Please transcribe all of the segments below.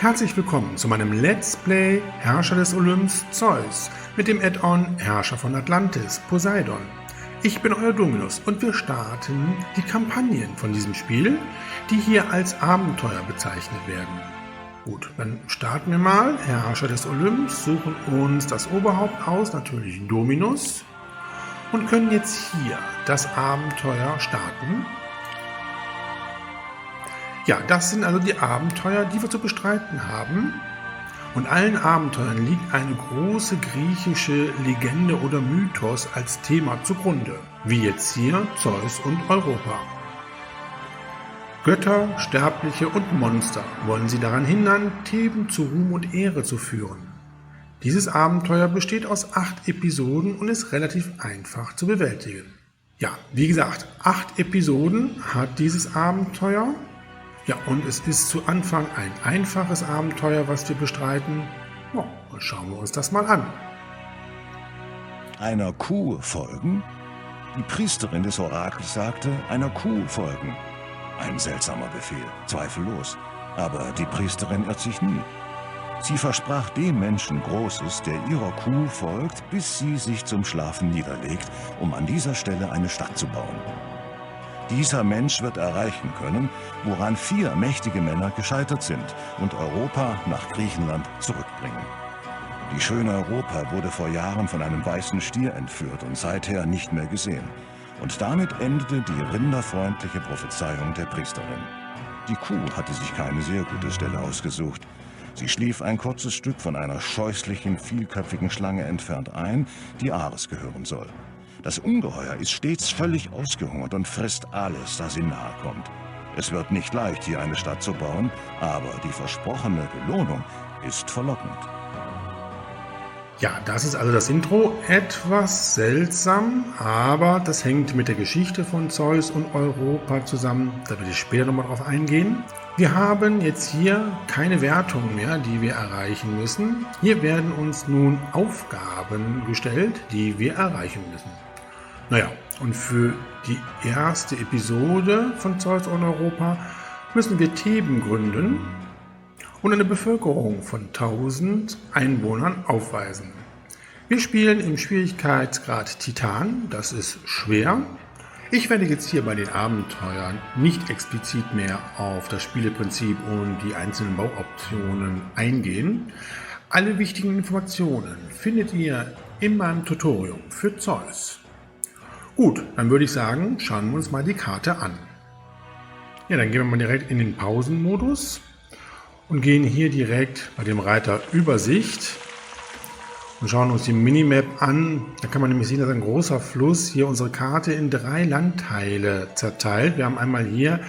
Herzlich willkommen zu meinem Let's Play Herrscher des Olymps Zeus mit dem Add-on Herrscher von Atlantis Poseidon. Ich bin euer Dominus und wir starten die Kampagnen von diesem Spiel, die hier als Abenteuer bezeichnet werden. Gut, dann starten wir mal. Herrscher des Olymps, suchen uns das Oberhaupt aus, natürlich Dominus, und können jetzt hier das Abenteuer starten. Ja, das sind also die Abenteuer, die wir zu bestreiten haben. Und allen Abenteuern liegt eine große griechische Legende oder Mythos als Thema zugrunde, wie jetzt hier Zeus und Europa. Götter, Sterbliche und Monster wollen sie daran hindern, Theben zu Ruhm und Ehre zu führen. Dieses Abenteuer besteht aus 8 Episoden und ist relativ einfach zu bewältigen. Ja, wie gesagt, 8 Episoden hat dieses Abenteuer. Ja, und es ist zu Anfang ein einfaches Abenteuer, was wir bestreiten. Ja, dann schauen wir uns das mal an. Einer Kuh folgen? Die Priesterin des Orakels sagte, einer Kuh folgen. Ein seltsamer Befehl, zweifellos. Aber die Priesterin irrt sich nie. Sie versprach dem Menschen Großes, der ihrer Kuh folgt, bis sie sich zum Schlafen niederlegt, um an dieser Stelle eine Stadt zu bauen. Dieser Mensch wird erreichen können, woran 4 mächtige Männer gescheitert sind und Europa nach Griechenland zurückbringen. Die schöne Europa wurde vor Jahren von einem weißen Stier entführt und seither nicht mehr gesehen. Und damit endete die rinderfreundliche Prophezeiung der Priesterin. Die Kuh hatte sich keine sehr gute Stelle ausgesucht. Sie schlief ein kurzes Stück von einer scheußlichen, vielköpfigen Schlange entfernt ein, die Ares gehören soll. Das Ungeheuer ist stets völlig ausgehungert und frisst alles, das ihm nahe kommt. Es wird nicht leicht, hier eine Stadt zu bauen, aber die versprochene Belohnung ist verlockend. Ja, das ist also das Intro. Etwas seltsam, aber das hängt mit der Geschichte von Zeus und Europa zusammen. Da werde ich später nochmal drauf eingehen. Wir haben jetzt hier keine Wertung mehr, die wir erreichen müssen. Hier werden uns nun Aufgaben gestellt, die wir erreichen müssen. Naja, und für die erste Episode von Zeus und Europa müssen wir Theben gründen und eine Bevölkerung von 1000 Einwohnern aufweisen. Wir spielen im Schwierigkeitsgrad Titan, das ist schwer. Ich werde jetzt hier bei den Abenteuern nicht explizit mehr auf das Spieleprinzip und die einzelnen Bauoptionen eingehen. Alle wichtigen Informationen findet ihr in meinem Tutorial für Zeus. Gut, dann würde ich sagen, schauen wir uns mal die Karte an. Ja, dann gehen wir mal direkt in den Pausenmodus und gehen hier direkt bei dem Reiter Übersicht und schauen uns die Minimap an. Da kann man nämlich sehen, dass ein großer Fluss hier unsere Karte in 3 Landteile zerteilt. Wir haben einmal hier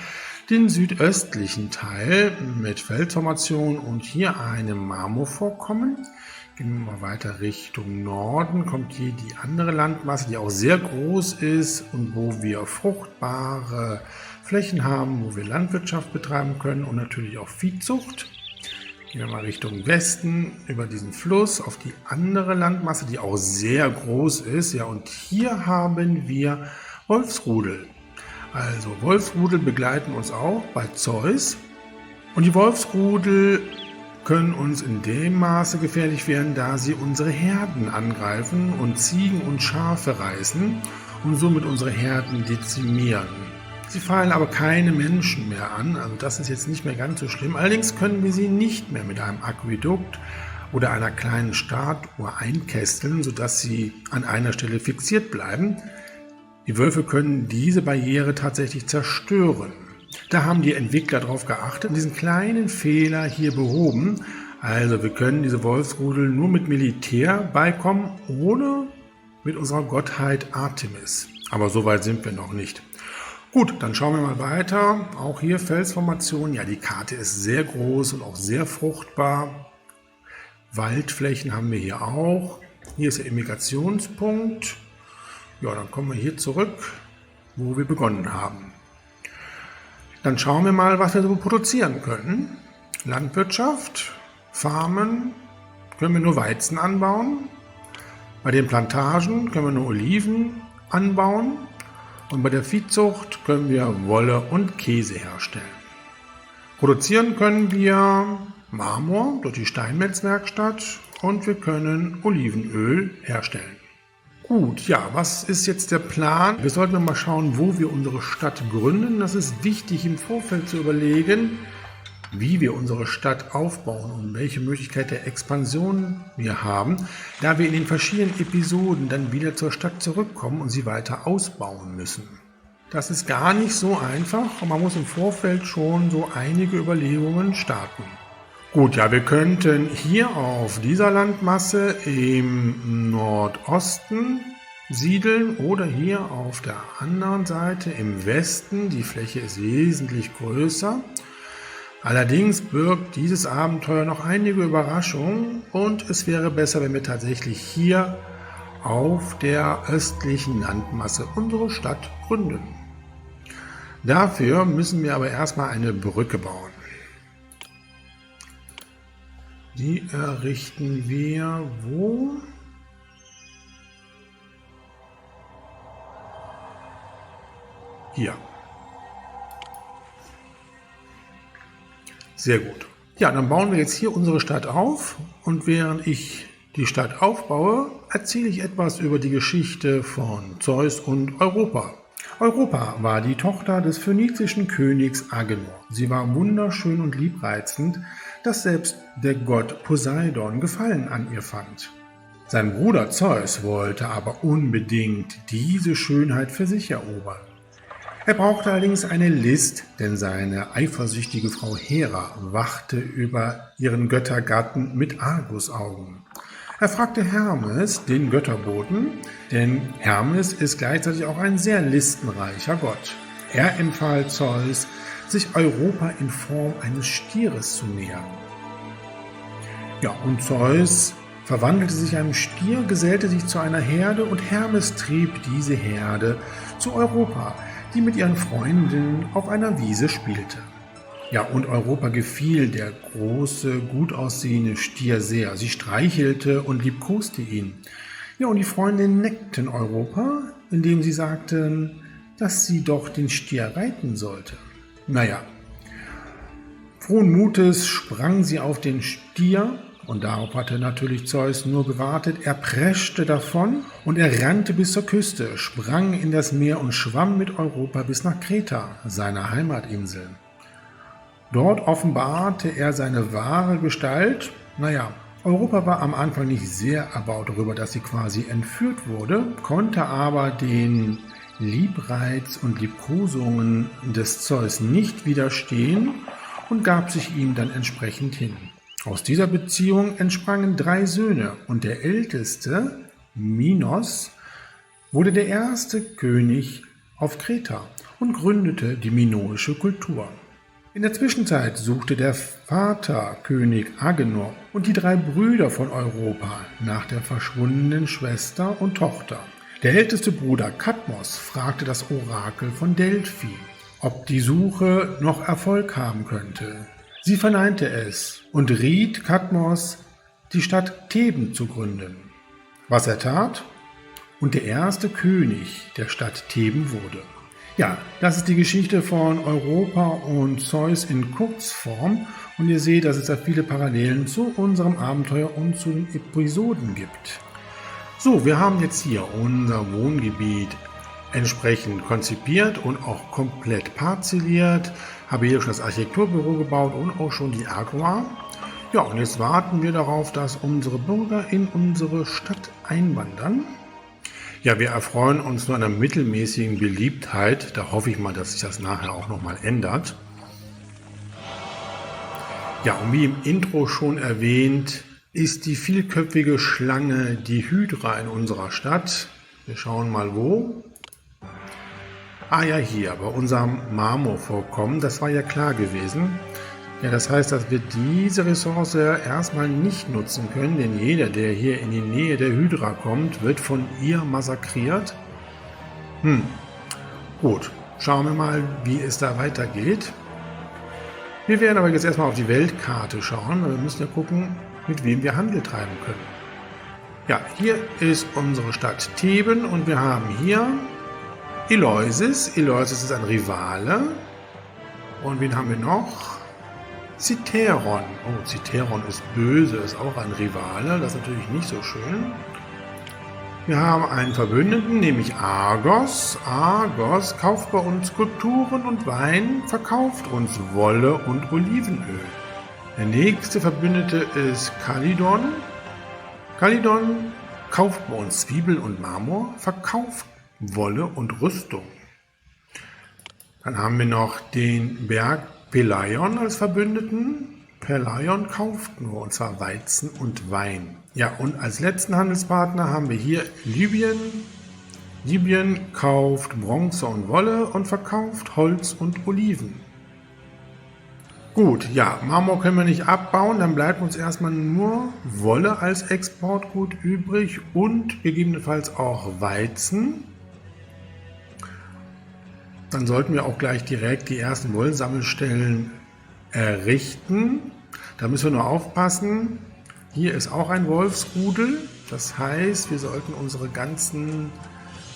den südöstlichen Teil mit Felsformation und hier einem Marmorvorkommen. Gehen wir mal weiter Richtung Norden, kommt hier die andere Landmasse, die auch sehr groß ist und wo wir fruchtbare Flächen haben, wo wir Landwirtschaft betreiben können und natürlich auch Viehzucht. Gehen wir mal Richtung Westen über diesen Fluss auf die andere Landmasse, die auch sehr groß ist. Ja, und hier haben wir Wolfsrudel. Also Wolfsrudel begleiten uns auch bei Zeus. Und die Wolfsrudel können uns in dem Maße gefährlich werden, da sie unsere Herden angreifen und Ziegen und Schafe reißen und somit unsere Herden dezimieren. Sie fallen aber keine Menschen mehr an, also das ist jetzt nicht mehr ganz so schlimm. Allerdings können wir sie nicht mehr mit einem Aquädukt oder einer kleinen Statue einkesseln, sodass sie an einer Stelle fixiert bleiben. Die Wölfe können diese Barriere tatsächlich zerstören. Da haben die Entwickler darauf geachtet und diesen kleinen Fehler hier behoben. Also wir können diese Wolfsrudel nur mit Militär beikommen, ohne mit unserer Gottheit Artemis. Aber so weit sind wir noch nicht. Gut, dann schauen wir mal weiter. Auch hier Felsformation. Ja, die Karte ist sehr groß und auch sehr fruchtbar. Waldflächen haben wir hier auch. Hier ist der Immigrationspunkt. Ja, dann kommen wir hier zurück, wo wir begonnen haben. Dann schauen wir mal, was wir so produzieren können. Landwirtschaft, Farmen, können wir nur Weizen anbauen. Bei den Plantagen können wir nur Oliven anbauen. Und bei der Viehzucht können wir Wolle und Käse herstellen. Produzieren können wir Marmor durch die Steinmetzwerkstatt und wir können Olivenöl herstellen. Gut, ja, was ist jetzt der Plan? Wir sollten mal schauen, wo wir unsere Stadt gründen. Das ist wichtig im Vorfeld zu überlegen, wie wir unsere Stadt aufbauen und welche Möglichkeit der Expansion wir haben, da wir in den verschiedenen Episoden dann wieder zur Stadt zurückkommen und sie weiter ausbauen müssen. Das ist gar nicht so einfach und man muss im Vorfeld schon so einige Überlegungen starten. Gut, ja, wir könnten hier auf dieser Landmasse im Nordosten siedeln oder hier auf der anderen Seite im Westen. Die Fläche ist wesentlich größer. Allerdings birgt dieses Abenteuer noch einige Überraschungen und es wäre besser, wenn wir tatsächlich hier auf der östlichen Landmasse unsere Stadt gründen. Dafür müssen wir aber erstmal eine Brücke bauen. Die errichten wir wo? Hier. Sehr gut. Ja, dann bauen wir jetzt hier unsere Stadt auf und während ich die Stadt aufbaue, erzähle ich etwas über die Geschichte von Zeus und Europa. Europa war die Tochter des phönizischen Königs Agenor. Sie war wunderschön und liebreizend, dass selbst der Gott Poseidon Gefallen an ihr fand. Sein Bruder Zeus wollte aber unbedingt diese Schönheit für sich erobern. Er brauchte allerdings eine List, denn seine eifersüchtige Frau Hera wachte über ihren Göttergatten mit Argusaugen. Er fragte Hermes, den Götterboten, denn Hermes ist gleichzeitig auch ein sehr listenreicher Gott. Er empfahl Zeus, sich Europa in Form eines Stieres zu nähern. Ja, und Zeus verwandelte sich einem Stier, gesellte sich zu einer Herde und Hermes trieb diese Herde zu Europa, die mit ihren Freundinnen auf einer Wiese spielte. Ja, und Europa gefiel der große, gut aussehende Stier sehr. Sie streichelte und liebkoste ihn. Ja, und die Freundinnen neckten Europa, indem sie sagten, dass sie doch den Stier reiten sollte. Naja, frohen Mutes sprang sie auf den Stier und darauf hatte natürlich Zeus nur gewartet. Er preschte davon und er rannte bis zur Küste, sprang in das Meer und schwamm mit Europa bis nach Kreta, seiner Heimatinsel. Dort offenbarte er seine wahre Gestalt. Naja, Europa war am Anfang nicht sehr erbaut darüber, dass sie quasi entführt wurde, konnte aber den Liebreiz und Liebkosungen des Zeus nicht widerstehen und gab sich ihm dann entsprechend hin. Aus dieser Beziehung entsprangen 3 Söhne und der älteste, Minos, wurde der erste König auf Kreta und gründete die minoische Kultur. In der Zwischenzeit suchte der Vater König Agenor und die 3 Brüder von Europa nach der verschwundenen Schwester und Tochter. Der älteste Bruder Kadmos fragte das Orakel von Delphi, ob die Suche noch Erfolg haben könnte. Sie verneinte es und riet Kadmos, die Stadt Theben zu gründen, was er tat und der erste König der Stadt Theben wurde. Ja, das ist die Geschichte von Europa und Zeus in Kurzform und ihr seht, dass es da viele Parallelen zu unserem Abenteuer und zu den Episoden gibt. So, wir haben jetzt hier unser Wohngebiet entsprechend konzipiert und auch komplett parzelliert. Habe hier schon das Architekturbüro gebaut und auch schon die Agora. Ja, und jetzt warten wir darauf, dass unsere Bürger in unsere Stadt einwandern. Ja, wir erfreuen uns nur einer mittelmäßigen Beliebtheit. Da hoffe ich mal, dass sich das nachher auch nochmal ändert. Ja, und wie im Intro schon erwähnt, ist die vielköpfige Schlange die Hydra in unserer Stadt. Wir schauen mal wo. Ah ja, hier, bei unserem Marmorvorkommen. Das war ja klar gewesen. Ja, das heißt, dass wir diese Ressource erstmal nicht nutzen können, denn jeder, der hier in die Nähe der Hydra kommt, wird von ihr massakriert. Gut, schauen wir mal, wie es da weitergeht. Wir werden aber jetzt erstmal auf die Weltkarte schauen, weil wir müssen ja gucken, mit wem wir Handel treiben können. Ja, hier ist unsere Stadt Theben und wir haben hier Eleusis. Eleusis ist ein Rivale. Und wen haben wir noch? Citeron. Oh, Citeron ist böse, ist auch ein Rivale, das ist natürlich nicht so schön. Wir haben einen Verbündeten, nämlich Argos. Argos kauft bei uns Skulpturen und Wein, verkauft uns Wolle und Olivenöl. Der nächste Verbündete ist Kalydon. Kalydon kauft bei uns Zwiebel und Marmor, verkauft Wolle und Rüstung. Dann haben wir noch den Berg Peleion als Verbündeten. Peleion kauft nur, und zwar Weizen und Wein. Ja, und als letzten Handelspartner haben wir hier Libyen. Libyen kauft Bronze und Wolle und verkauft Holz und Oliven. Gut, ja, Marmor können wir nicht abbauen, dann bleibt uns erstmal nur Wolle als Exportgut übrig und gegebenenfalls auch Weizen. Dann sollten wir auch gleich direkt die ersten Wollsammelstellen errichten. Da müssen wir nur aufpassen. Hier ist auch ein Wolfsrudel. Das heißt, wir sollten unsere ganzen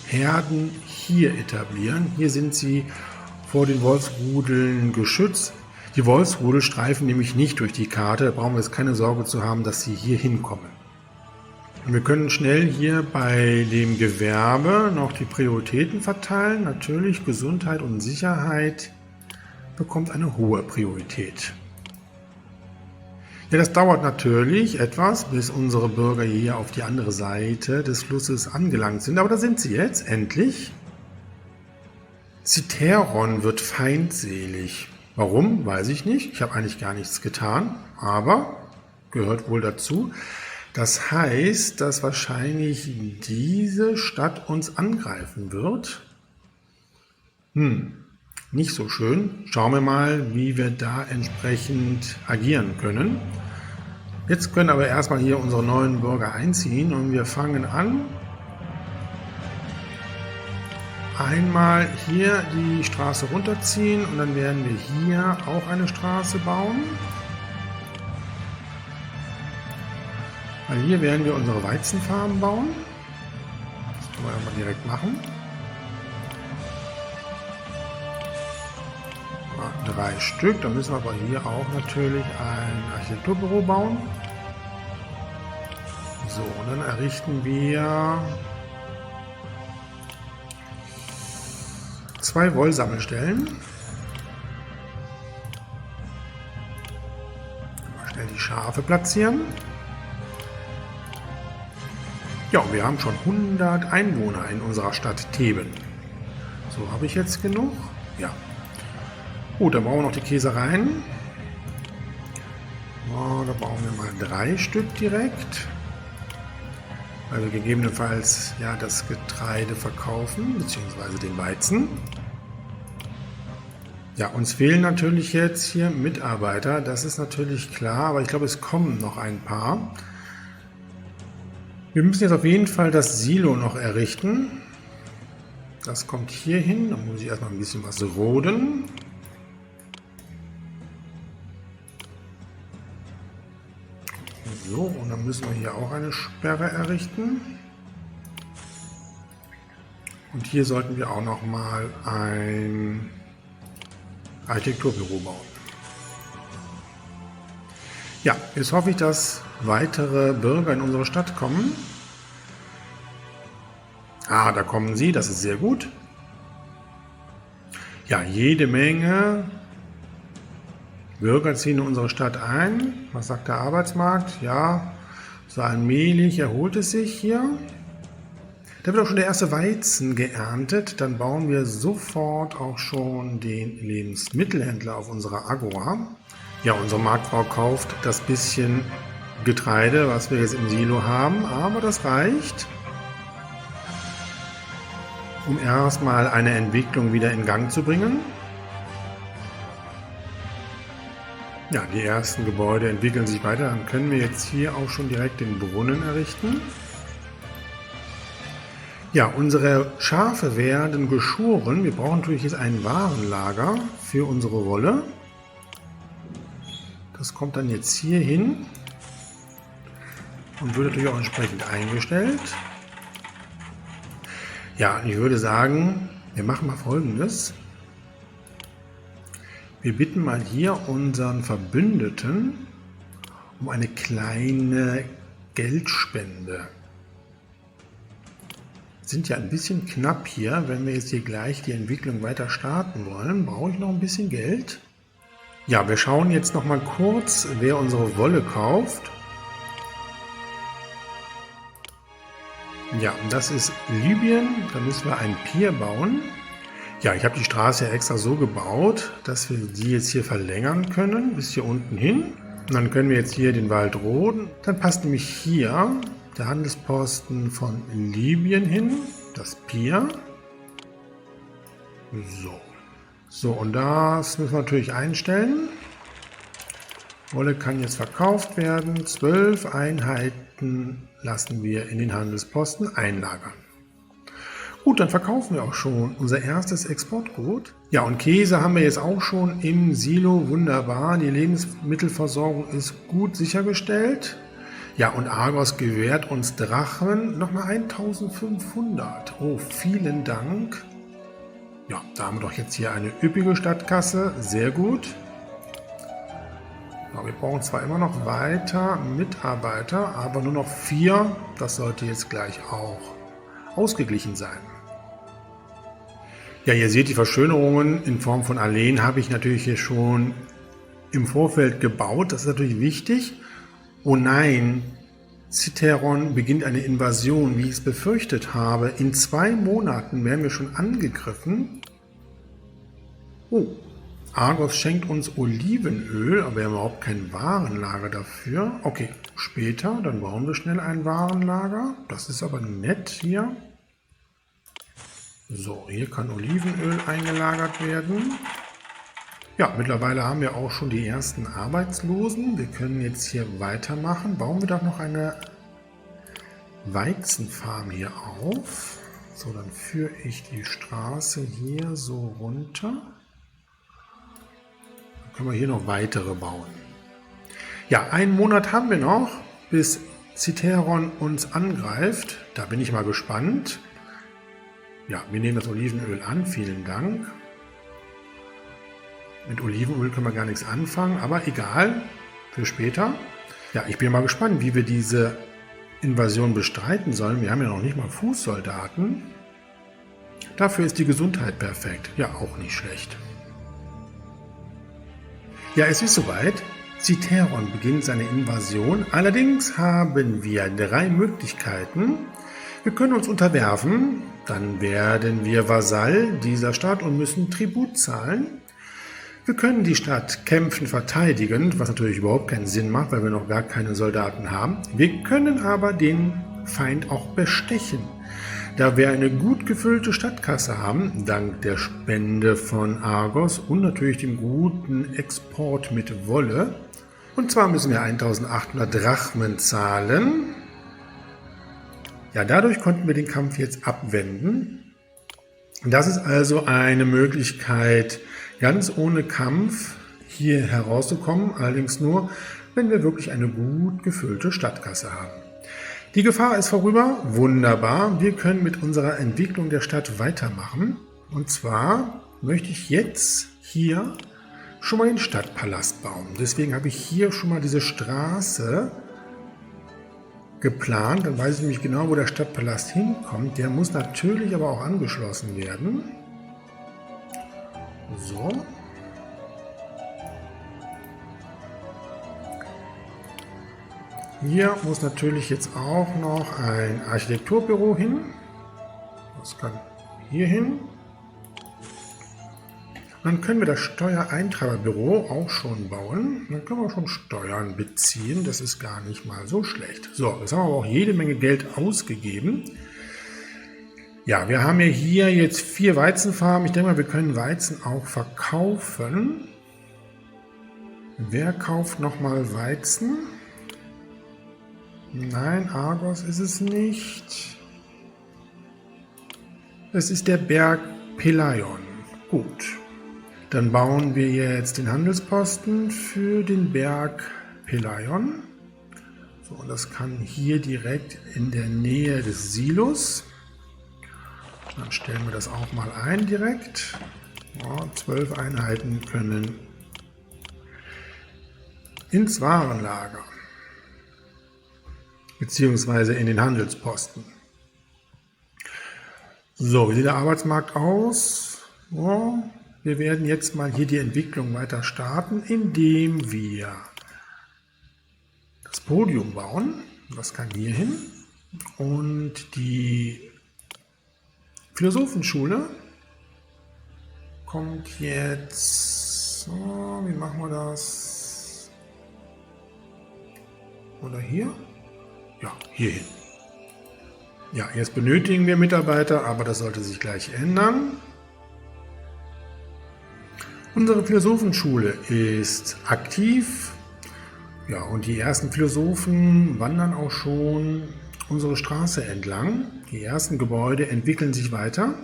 Herden hier etablieren. Hier sind sie vor den Wolfsrudeln geschützt. Die Wolfsrudel streifen nämlich nicht durch die Karte. Da brauchen wir jetzt keine Sorge zu haben, dass sie hier hinkommen. Und wir können schnell hier bei dem Gewerbe noch die Prioritäten verteilen. Natürlich Gesundheit und Sicherheit bekommt eine hohe Priorität. Ja, das dauert natürlich etwas, bis unsere Bürger hier auf die andere Seite des Flusses angelangt sind. Aber da sind sie jetzt, endlich. Citeron wird feindselig. Warum? Weiß ich nicht. Ich habe eigentlich gar nichts getan, aber gehört wohl dazu. Das heißt, dass wahrscheinlich diese Stadt uns angreifen wird. Nicht so schön. Schauen wir mal, wie wir da entsprechend agieren können. Jetzt können aber erstmal hier unsere neuen Bürger einziehen und wir fangen an. Einmal hier die Straße runterziehen und dann werden wir hier auch eine Straße bauen. Weil hier werden wir unsere Weizenfarmen bauen. Das können wir mal direkt machen. 3 Stück. Dann müssen wir aber hier auch natürlich ein Architekturbüro bauen. So, und dann errichten wir 2 Wollsammelstellen. Mal schnell die Schafe platzieren. Ja, wir haben schon 100 Einwohner in unserer Stadt Theben. So, habe ich jetzt genug? Ja. Gut, dann brauchen wir noch die Käsereien. Oh, da bauen wir mal 3 Stück direkt. Weil wir gegebenenfalls ja das Getreide verkaufen, beziehungsweise den Weizen. Ja, uns fehlen natürlich jetzt hier Mitarbeiter, das ist natürlich klar, aber ich glaube, es kommen noch ein paar. Wir müssen jetzt auf jeden Fall das Silo noch errichten. Das kommt hier hin, da muss ich erstmal ein bisschen was roden. So, und dann müssen wir hier auch eine Sperre errichten. Und hier sollten wir auch noch mal ein Architekturbüro bauen. Ja, jetzt hoffe ich, dass weitere Bürger in unsere Stadt kommen. Ah, da kommen sie, das ist sehr gut. Ja, jede Menge Bürger ziehen in unsere Stadt ein. Was sagt der Arbeitsmarkt? Ja, so allmählich erholt es sich hier. Da wird auch schon der erste Weizen geerntet. Dann bauen wir sofort auch schon den Lebensmittelhändler auf unserer Agora. Ja, unsere Marktfrau kauft das bisschen Getreide, was wir jetzt im Silo haben, aber das reicht, um erstmal eine Entwicklung wieder in Gang zu bringen. Ja, die ersten Gebäude entwickeln sich weiter. Dann können wir jetzt hier auch schon direkt den Brunnen errichten. Ja, unsere Schafe werden geschoren. Wir brauchen natürlich jetzt ein Warenlager für unsere Wolle. Das kommt dann jetzt hier hin und wird natürlich auch entsprechend eingestellt. Ja, ich würde sagen, wir machen mal Folgendes. Wir bitten mal hier unseren Verbündeten um eine kleine Geldspende. Sind ja ein bisschen knapp hier. Wenn wir jetzt hier gleich die Entwicklung weiter starten wollen, brauche ich noch ein bisschen Geld. Ja, wir schauen jetzt noch mal kurz, wer unsere Wolle kauft. Ja, das ist Libyen. Da müssen wir einen Pier bauen. Ja, ich habe die Straße ja extra so gebaut, dass wir die jetzt hier verlängern können, bis hier unten hin. Und dann können wir jetzt hier den Wald roden. Dann passt nämlich hier der Handelsposten von Libyen hin, das Pier. So, und das müssen wir natürlich einstellen. Wolle kann jetzt verkauft werden. 12 Einheiten lassen wir in den Handelsposten einlagern. Gut, dann verkaufen wir auch schon unser erstes Exportgut. Ja, und Käse haben wir jetzt auch schon im Silo. Wunderbar, die Lebensmittelversorgung ist gut sichergestellt. Ja, und Argos gewährt uns Drachen nochmal 1500. Oh, vielen Dank. Ja, da haben wir doch jetzt hier eine üppige Stadtkasse. Sehr gut. Ja, wir brauchen zwar immer noch weiter Mitarbeiter, aber nur noch 4. Das sollte jetzt gleich auch ausgeglichen sein. Ja, ihr seht, die Verschönerungen in Form von Alleen habe ich natürlich hier schon im Vorfeld gebaut. Das ist natürlich wichtig. Oh nein, Citeron beginnt eine Invasion, wie ich es befürchtet habe. In 2 Monaten werden wir schon angegriffen. Oh, Argos schenkt uns Olivenöl, aber wir haben überhaupt kein Warenlager dafür. Okay, später, dann bauen wir schnell ein Warenlager. Das ist aber nett hier. So, hier kann Olivenöl eingelagert werden. Ja, mittlerweile haben wir auch schon die ersten Arbeitslosen. Wir können jetzt hier weitermachen. Bauen wir doch noch eine Weizenfarm hier auf. So, dann führe ich die Straße hier so runter. Dann können wir hier noch weitere bauen. Ja, 1 Monat haben wir noch, bis Citeron uns angreift. Da bin ich mal gespannt. Ja, wir nehmen das Olivenöl an. Vielen Dank. Mit Olivenöl können wir gar nichts anfangen, aber egal, für später. Ja, ich bin mal gespannt, wie wir diese Invasion bestreiten sollen. Wir haben ja noch nicht mal Fußsoldaten. Dafür ist die Gesundheit perfekt. Ja, auch nicht schlecht. Ja, es ist soweit. Citeron beginnt seine Invasion. Allerdings haben wir 3 Möglichkeiten. Wir können uns unterwerfen, dann werden wir Vasall dieser Stadt und müssen Tribut zahlen. Wir können die Stadt kämpfen, verteidigen, was natürlich überhaupt keinen Sinn macht, weil wir noch gar keine Soldaten haben. Wir können aber den Feind auch bestechen, da wir eine gut gefüllte Stadtkasse haben, dank der Spende von Argos und natürlich dem guten Export mit Wolle. Und zwar müssen wir 1800 Drachmen zahlen. Ja, dadurch konnten wir den Kampf jetzt abwenden. Das ist also eine Möglichkeit, ganz ohne Kampf hier herauszukommen, allerdings nur, wenn wir wirklich eine gut gefüllte Stadtkasse haben. Die Gefahr ist vorüber, wunderbar, wir können mit unserer Entwicklung der Stadt weitermachen. Und zwar möchte ich jetzt hier schon mal den Stadtpalast bauen. Deswegen habe ich hier schon mal diese Straße geplant, dann weiß ich nämlich genau, wo der Stadtpalast hinkommt. Der muss natürlich aber auch angeschlossen werden. So. Hier muss natürlich jetzt auch noch ein Architekturbüro hin. Das kann hier hin. Dann können wir das Steuereintreiberbüro auch schon bauen. Dann können wir schon Steuern beziehen. Das ist gar nicht mal so schlecht. So, jetzt haben wir aber auch jede Menge Geld ausgegeben. Ja, wir haben ja hier jetzt 4 Weizenfarmen. Ich denke mal, wir können Weizen auch verkaufen. Wer kauft nochmal Weizen? Nein, Argos ist es nicht. Es ist der Berg Peleion. Gut. Dann bauen wir jetzt den Handelsposten für den Berg Peleion. So, und das kann hier direkt in der Nähe des Silos. Dann stellen wir das auch mal ein direkt. Ja, 12 Einheiten können ins Warenlager, beziehungsweise in den Handelsposten. So, wie sieht der Arbeitsmarkt aus? Oh, wir werden jetzt mal hier die Entwicklung weiter starten, indem wir das Podium bauen. Das kann hier hin. Und die Philosophenschule kommt jetzt. So, wie machen wir das? Oder hier? Ja, hier hin. Ja, jetzt benötigen wir Mitarbeiter, aber das sollte sich gleich ändern. Unsere Philosophenschule ist aktiv. Ja, und die ersten Philosophen wandern auch schon unsere Straße entlang. Die ersten Gebäude entwickeln sich weiter.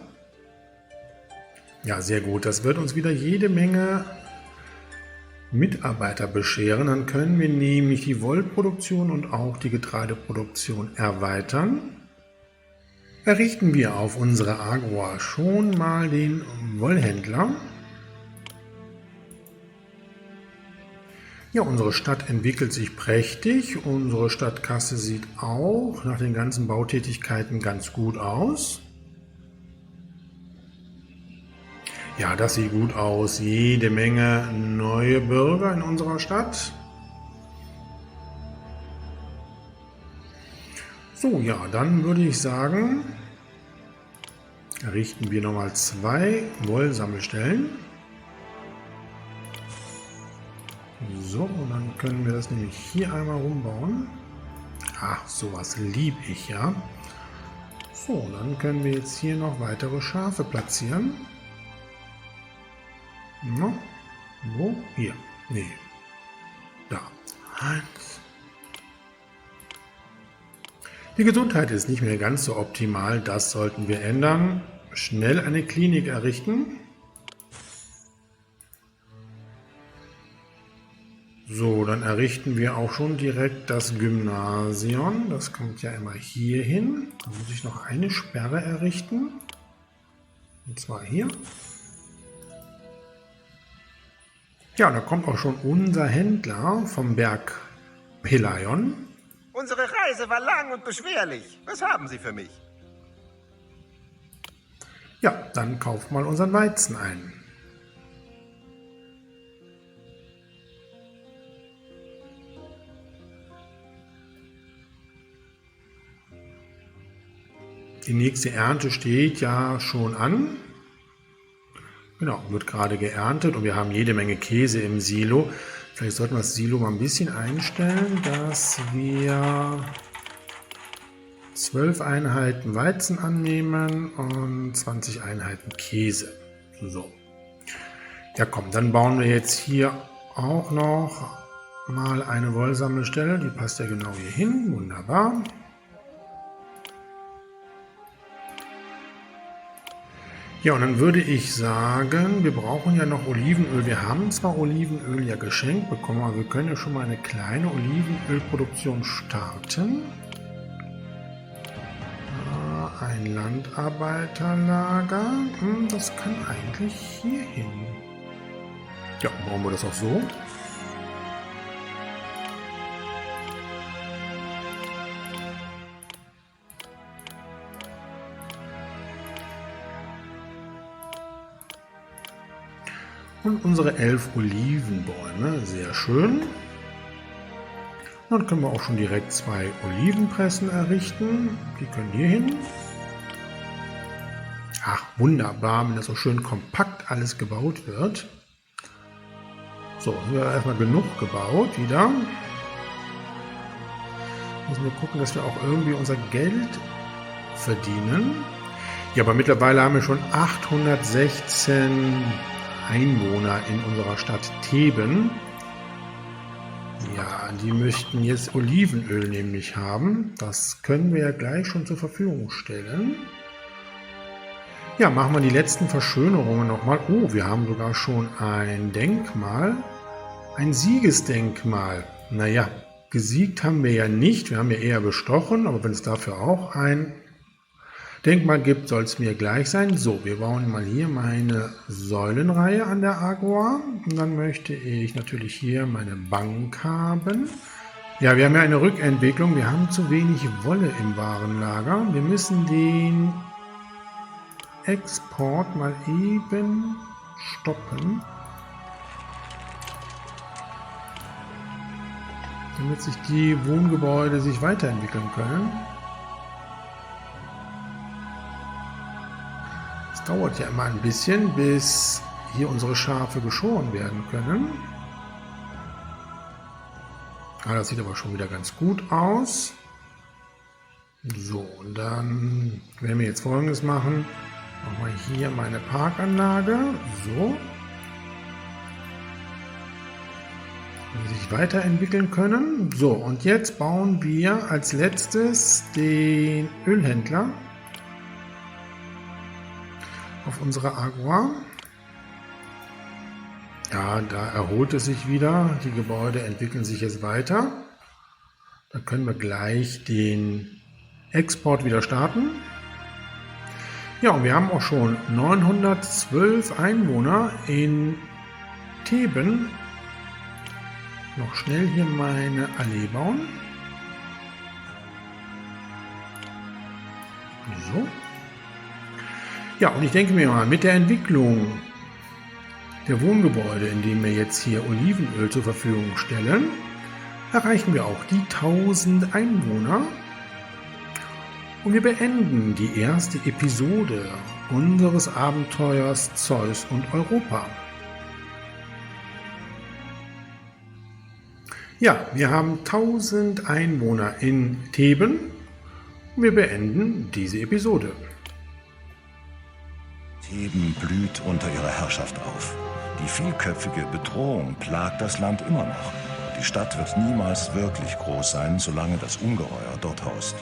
Ja, sehr gut. Das wird uns wieder jede Menge Mitarbeiter bescheren. Dann können wir nämlich die Wollproduktion und auch die Getreideproduktion erweitern. Errichten wir auf unserer Agora schon mal den Wollhändler. Ja, unsere Stadt entwickelt sich prächtig. Unsere Stadtkasse sieht auch nach den ganzen Bautätigkeiten ganz gut aus. Ja, das sieht gut aus. Jede Menge neue Bürger in unserer Stadt. So, ja, dann würde ich sagen, errichten wir nochmal 2 Wollsammelstellen. So, und dann können wir das nämlich hier einmal rumbauen. Ach, sowas lieb ich, ja. So, dann können wir jetzt hier noch weitere Schafe platzieren. No. Wo? Hier. Nee. Da. 1. Die Gesundheit ist nicht mehr ganz so optimal. Das sollten wir ändern. Schnell eine Klinik errichten. So, dann errichten wir auch schon direkt das Gymnasium. Das kommt ja immer hier hin. Da muss ich noch eine Sperre errichten. Und zwar hier. Ja, da kommt auch schon unser Händler vom Berg Pelion. Unsere Reise war lang und beschwerlich. Was haben Sie für mich? Ja, dann kauft mal unseren Weizen ein. Die nächste Ernte steht ja schon an. Genau, wird gerade geerntet und wir haben jede Menge Käse im Silo. Vielleicht sollten wir das Silo mal ein bisschen einstellen, dass wir 12 Einheiten Weizen annehmen und 20 Einheiten Käse. So. Ja komm, dann bauen wir jetzt hier auch noch mal eine Wollsammelstelle. Die passt ja genau hier hin. Wunderbar. Ja, und dann würde ich sagen, wir brauchen ja noch Olivenöl. Wir haben zwar Olivenöl ja geschenkt bekommen, aber wir können ja schon mal eine kleine Olivenölproduktion starten. Ein Landarbeiterlager. Das kann eigentlich hier hin. Ja, bauen wir das auch so. Und unsere 11 Olivenbäume, sehr schön. Und dann können wir auch schon direkt 2 Olivenpressen errichten. Die können hier hin. Ach, wunderbar, wenn das so schön kompakt alles gebaut wird. So, haben wir erstmal genug gebaut wieder. Müssen wir gucken, dass wir auch irgendwie unser Geld verdienen. Ja, aber mittlerweile haben wir schon 816 Einwohner in unserer Stadt Theben. Ja, die möchten jetzt Olivenöl nämlich haben. Das können wir ja gleich schon zur Verfügung stellen. Ja, machen wir die letzten Verschönerungen nochmal. Oh, wir haben sogar schon ein Denkmal. Ein Siegesdenkmal. Naja, gesiegt haben wir ja nicht. Wir haben ja eher bestochen, aber wenn es dafür auch ein Denkmal soll es mir gleich sein. So, wir bauen mal hier meine Säulenreihe an der Agora. Und dann möchte ich natürlich hier meine Bank haben. Ja, wir haben ja eine Rückentwicklung. Wir haben zu wenig Wolle im Warenlager. Wir müssen den Export mal eben stoppen, damit sich die Wohngebäude sich weiterentwickeln können. Es dauert ja immer ein bisschen, bis hier unsere Schafe geschoren werden können. Ah, das sieht aber schon wieder ganz gut aus. So, und dann werden wir jetzt Folgendes machen. Machen wir hier meine Parkanlage. So. Die sich weiterentwickeln können. So, und jetzt bauen wir als letztes den Ölhändler auf unsere Agora. Ja, da erholt es sich wieder. Die Gebäude entwickeln sich jetzt weiter. Da können wir gleich den Export wieder starten. Ja, und wir haben auch schon 912 Einwohner in Theben. Noch schnell hier meine Allee bauen. So. Ja, und ich denke mir mal, mit der Entwicklung der Wohngebäude, indem wir jetzt hier Olivenöl zur Verfügung stellen, erreichen wir auch die 1000 Einwohner. Und wir beenden die erste Episode unseres Abenteuers Zeus und Europa. Ja, wir haben 1000 Einwohner in Theben und wir beenden diese Episode. Theben blüht unter ihrer Herrschaft auf. Die vielköpfige Bedrohung plagt das Land immer noch. Die Stadt wird niemals wirklich groß sein, solange das Ungeheuer dort haust.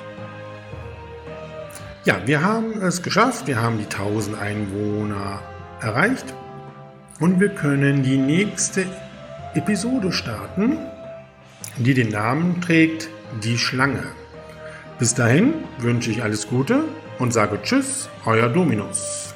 Ja, wir haben es geschafft. Wir haben die 1000 Einwohner erreicht. Und wir können die nächste Episode starten, die den Namen trägt, die Schlange. Bis dahin wünsche ich alles Gute und sage Tschüss, euer Dominus.